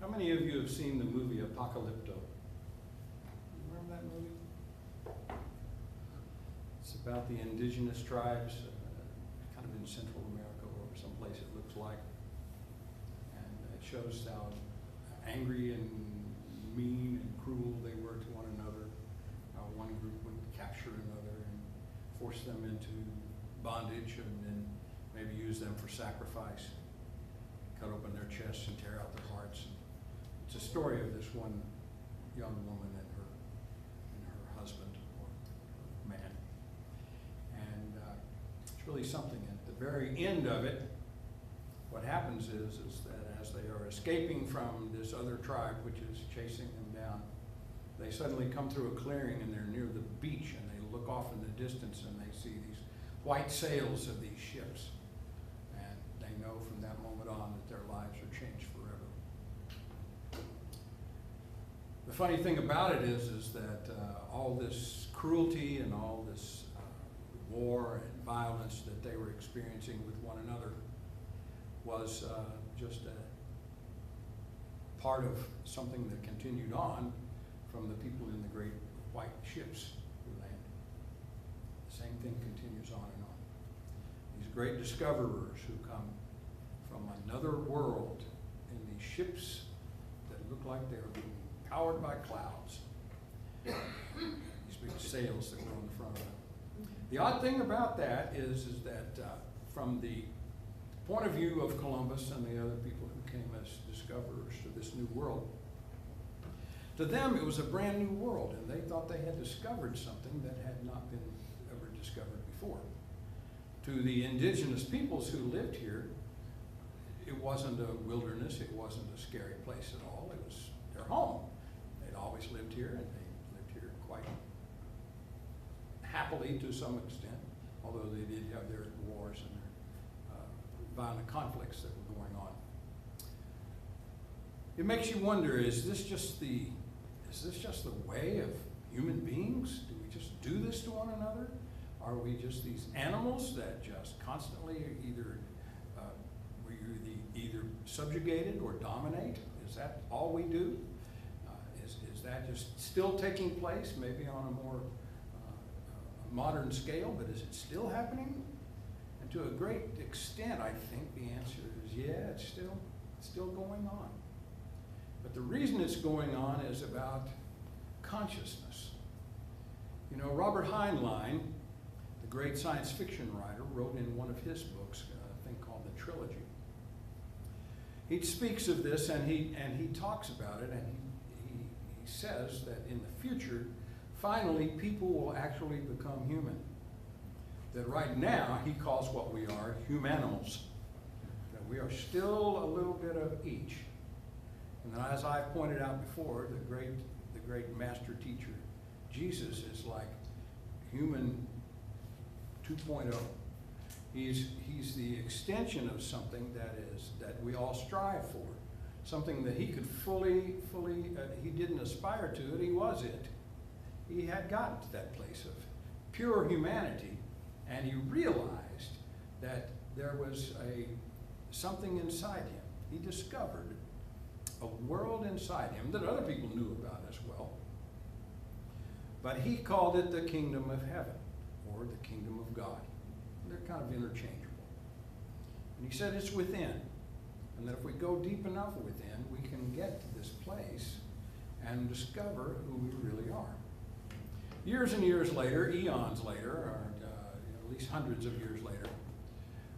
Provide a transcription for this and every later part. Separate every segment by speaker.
Speaker 1: How many of you have seen the movie Apocalypto? You remember that movie? It's about the indigenous tribes, kind of in Central America or someplace it looks like. And it shows how angry and mean and cruel they were to one another. How one group would capture another and force them into bondage and then maybe use them for sacrifice. Cut open their chests and tear out their hearts. It's a story of this one young woman and her husband or man. And it's really something. At the very end of it, what happens is that as they are escaping from this other tribe, which is chasing them down, they suddenly come through a clearing and they're near the beach, and they look off in the distance and they see these white sails of these ships. And they know from that moment on that their lives are changed forever. The funny thing about it is that all this cruelty and all this war and violence that they were experiencing with one another was just a part of something that continued on from the people in the great white ships who landed. The same thing continues on and on. These great discoverers who come from another world in these ships that look like they're being powered by clouds. These big sails that were on the front of them. The odd thing about that is that from the point of view of Columbus and the other people who came as discoverers to this new world, to them it was a brand new world, and they thought they had discovered something that had not been ever discovered before. To the indigenous peoples who lived here, it wasn't a wilderness, it wasn't a scary place at all, it was their home. They'd always lived here, and they lived here quite happily to some extent, although they did have their wars and their violent conflicts that were going on. It makes you wonder, is this just the way of human beings? Do we just do this to one another? Are we just these animals that just constantly either either subjugated or dominate? Is that all we do? Is that just still taking place, maybe on a more modern scale, but is it still happening? And to a great extent, I think the answer is yeah, it's still going on. But the reason it's going on is about consciousness. You know, Robert Heinlein, the great science fiction writer, wrote in one of his books, a thing called The Trilogy. He speaks of this and he talks about it, and he says that in the future, finally, people will actually become human. That right now, he calls what we are humanimals. That we are still a little bit of each. And as I pointed out before, the great master teacher, Jesus, is like human 2.0. He's the extension of something that we all strive for, something that he could fully, he didn't aspire to it, he was it. He had gotten to that place of pure humanity, and he realized that there was something inside him. He discovered a world inside him that other people knew about as well. But he called it the kingdom of heaven, or the kingdom of God. They're kind of interchangeable. And he said it's within, and that if we go deep enough within, we can get to this place and discover who we really are. Years and years later, eons later, or at least hundreds of years later,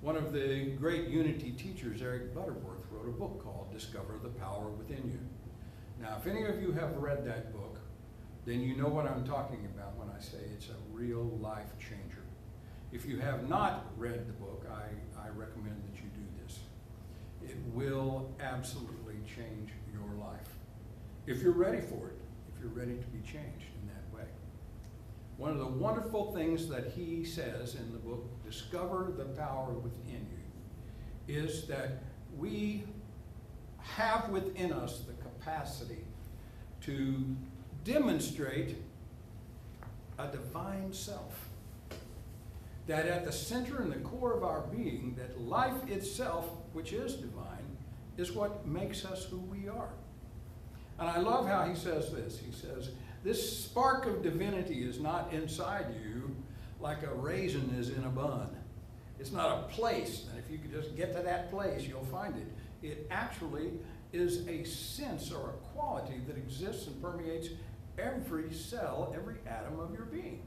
Speaker 1: one of the great Unity teachers, Eric Butterworth, wrote a book called Discover the Power Within You. Now, if any of you have read that book, then you know what I'm talking about when I say it's a real life changer. If you have not read the book, I recommend that you do this. It will absolutely change your life. If you're ready for it, if you're ready to be changed in that way. One of the wonderful things that he says in the book, Discover the Power Within You, is that we have within us the capacity to demonstrate a divine self. That at the center and the core of our being, that life itself, which is divine, is what makes us who we are. And I love how he says this. He says, this spark of divinity is not inside you like a raisin is in a bun. It's not a place, and if you could just get to that place, you'll find it. It actually is a sense or a quality that exists and permeates every cell, every atom of your being.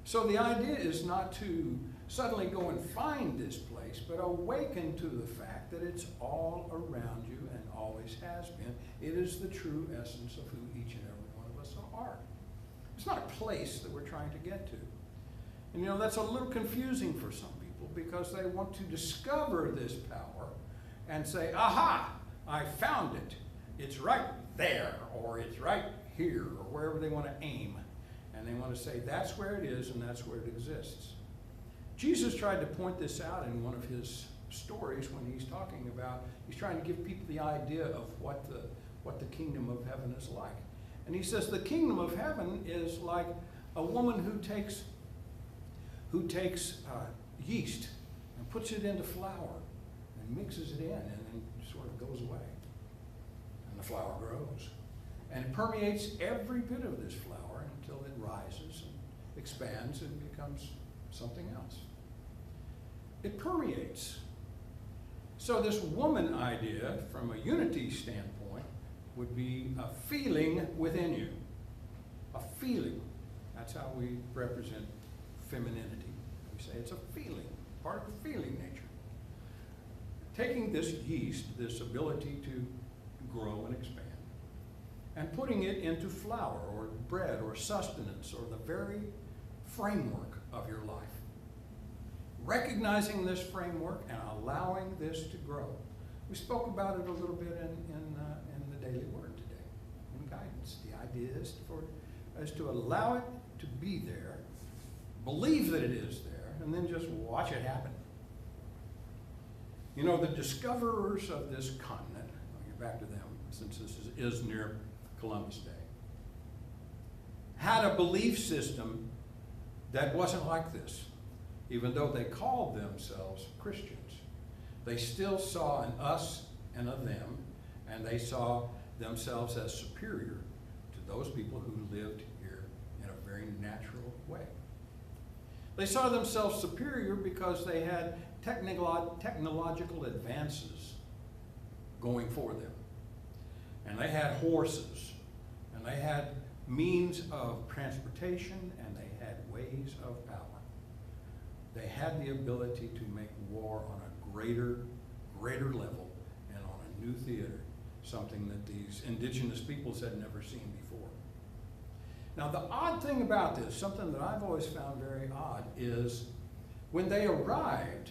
Speaker 1: So the idea is not to suddenly go and find this place, but awaken to the fact that it's all around you and always has been. It is the true essence of who each and every one of us are. It's not a place that we're trying to get to. And you know, that's a little confusing for some people because they want to discover this power and say, aha, I found it. It's right there, or it's right here, or wherever they want to aim. And they want to say, that's where it is and that's where it exists. Jesus tried to point this out in one of his stories when he's talking about, he's trying to give people the idea of what the kingdom of heaven is like. And he says the kingdom of heaven is like a woman who takes yeast and puts it into flour and mixes it in and then sort of goes away. And the flour grows. And it permeates every bit of this flour until it rises and expands and becomes something else. It permeates. So this woman idea, from a unity standpoint, would be a feeling within you. A feeling. That's how we represent femininity. We say it's a feeling, part of the feeling nature. Taking this yeast, this ability to grow and expand, and putting it into flour or bread or sustenance or the very framework of your life. Recognizing this framework and allowing this to grow. We spoke about it a little bit in the daily word today, in guidance. The idea is to allow it to be there, believe that it is there, and then just watch it happen. You know, the discoverers of this continent, I'll get back to them since this is near Columbus Day, had a belief system that wasn't like this. Even though they called themselves Christians, they still saw an us and a them, and they saw themselves as superior to those people who lived here in a very natural way. They saw themselves superior because they had technological advances going for them. And they had horses, and they had means of transportation, and they had ways of power. They had the ability to make war on a greater level and on a new theater, something that these indigenous peoples had never seen before. Now the odd thing about this, something that I've always found very odd, is when they arrived,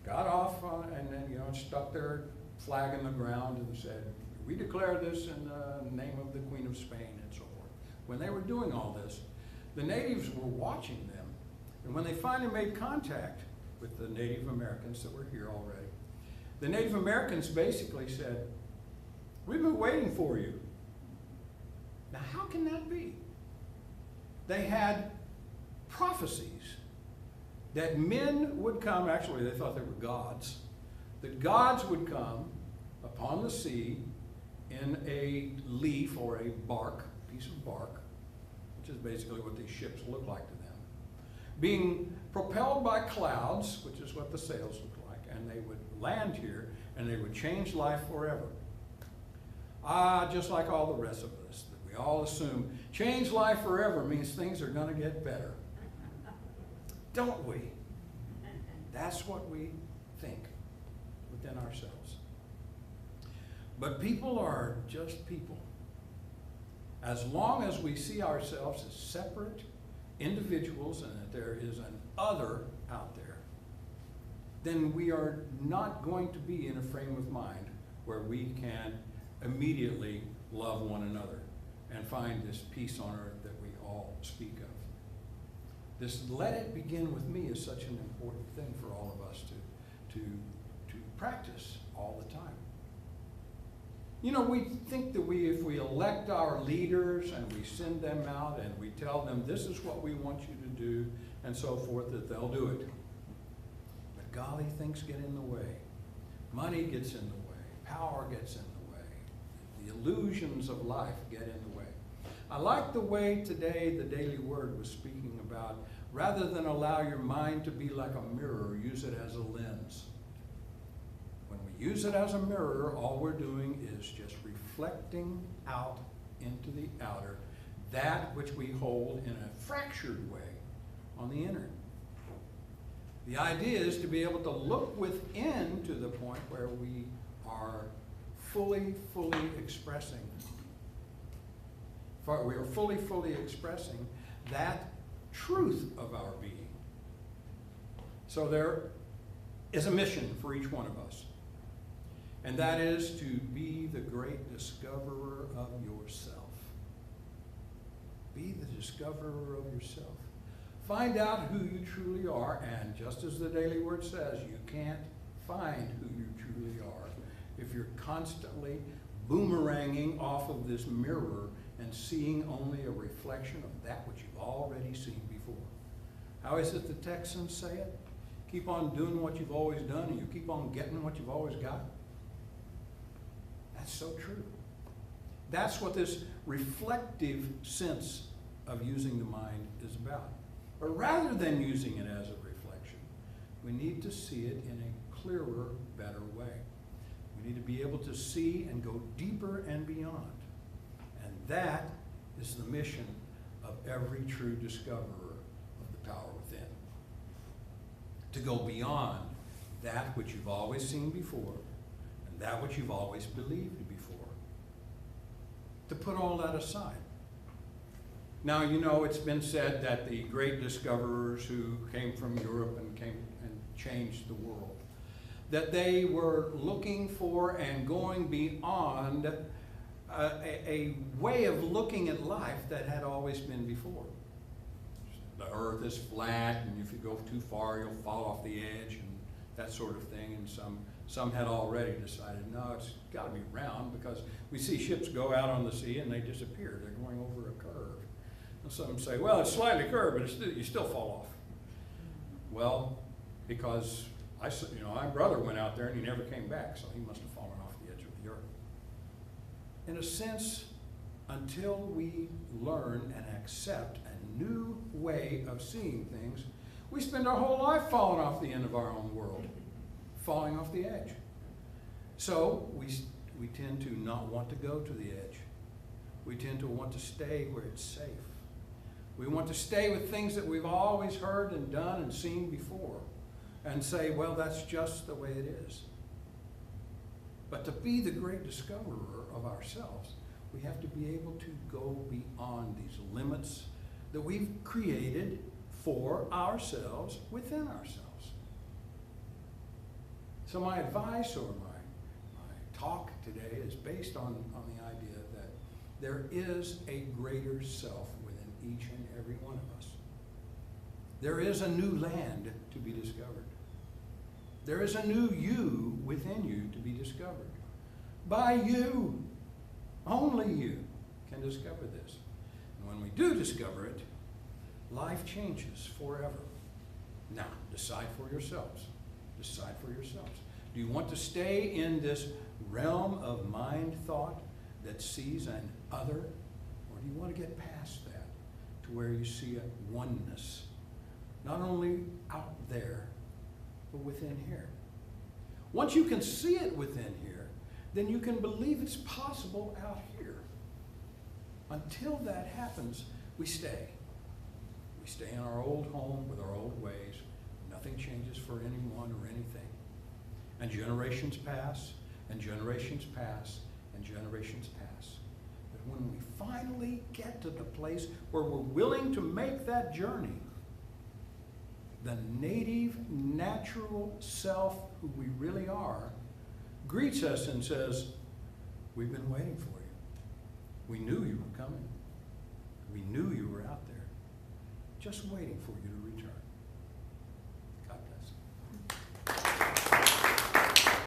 Speaker 1: got off and then stuck their flag in the ground and said, we declare this in the name of the Queen of Spain and so forth. When they were doing all this, the natives were watching them. And when they finally made contact with the Native Americans that were here already, the Native Americans basically said, we've been waiting for you. Now how can that be? They had prophecies that men would come, actually they thought they were gods, that gods would come upon the sea in a leaf or a bark, piece of bark, which is basically what these ships look like to them, being propelled by clouds, which is what the sails look like, and they would land here and they would change life forever. Just like all the rest of us, that we all assume change life forever means things are going to get better. Don't we? That's what we think within ourselves. But people are just people. As long as we see ourselves as separate individuals and that there is an other out there, then we are not going to be in a frame of mind where we can immediately love one another and find this peace on earth that we all speak of. This let it begin with me is such an important thing for all of us to practice all the time. You know, we think that if we elect our leaders and we send them out and we tell them this is what we want you to do and so forth, that they'll do it. But golly, things get in the way. Money gets in the way. Power gets in the way. The illusions of life get in the way. I like the way today the Daily Word was speaking about, rather than allow your mind to be like a mirror, use it as a lens. When we use it as a mirror, all we're doing is just reflecting out into the outer that which we hold in a fractured way on the inner. The idea is to be able to look within to the point where we are fully expressing. We are fully expressing that truth of our being. So there is a mission for each one of us. And that is to be the great discoverer of yourself. Be the discoverer of yourself. Find out who you truly are, and just as the Daily Word says, you can't find who you truly are if you're constantly boomeranging off of this mirror and seeing only a reflection of that which you've already seen before. How is it the Texans say it? Keep on doing what you've always done, and you keep on getting what you've always got. That's so true. That's what this reflective sense of using the mind is about. But rather than using it as a reflection, we need to see it in a clearer, better way. We need to be able to see and go deeper and beyond. And that is the mission of every true discoverer of the power within. To go beyond that which you've always seen before and that which you've always believed before. To put all that aside. Now, you know, it's been said that the great discoverers who came from Europe and came and changed the world, that they were looking for and going beyond a way of looking at life that had always been before. The earth is flat, and if you go too far, you'll fall off the edge, and that sort of thing. And some had already decided, no, it's got to be round, because we see ships go out on the sea and they disappear. They're going over a curve. And some say, well, it's slightly curved, but you still fall off. Well, because my brother went out there and he never came back, so he must have fallen off the edge of the earth. In a sense, until we learn and accept a new way of seeing things, we spend our whole life falling off the end of our own world, falling off the edge. So we tend to not want to go to the edge. We tend to want to stay where it's safe. We want to stay with things that we've always heard and done and seen before and say, well, that's just the way it is. But to be the great discoverer of ourselves, we have to be able to go beyond these limits that we've created for ourselves within ourselves. So my advice or my talk today is based on the idea that there is a greater self within each and every one of us. There is a new land to be discovered. There is a new you within you to be discovered. By you, only you can discover this. And when we do discover it, life changes forever. Now, decide for yourselves. Decide for yourselves. Do you want to stay in this realm of mind thought that sees an other? Or do you want to get past that to where you see a oneness, not only out there, but within here? Once you can see it within here, then you can believe it's possible out here. Until that happens, we stay. We stay in our old home with our old ways. Nothing changes for anyone or anything. And generations pass, and generations pass, and generations pass. But when we finally get to the place where we're willing to make that journey, the native, natural self who we really are greets us and says, we've been waiting for you. We knew you were coming. We knew you were out there, just waiting for you to return.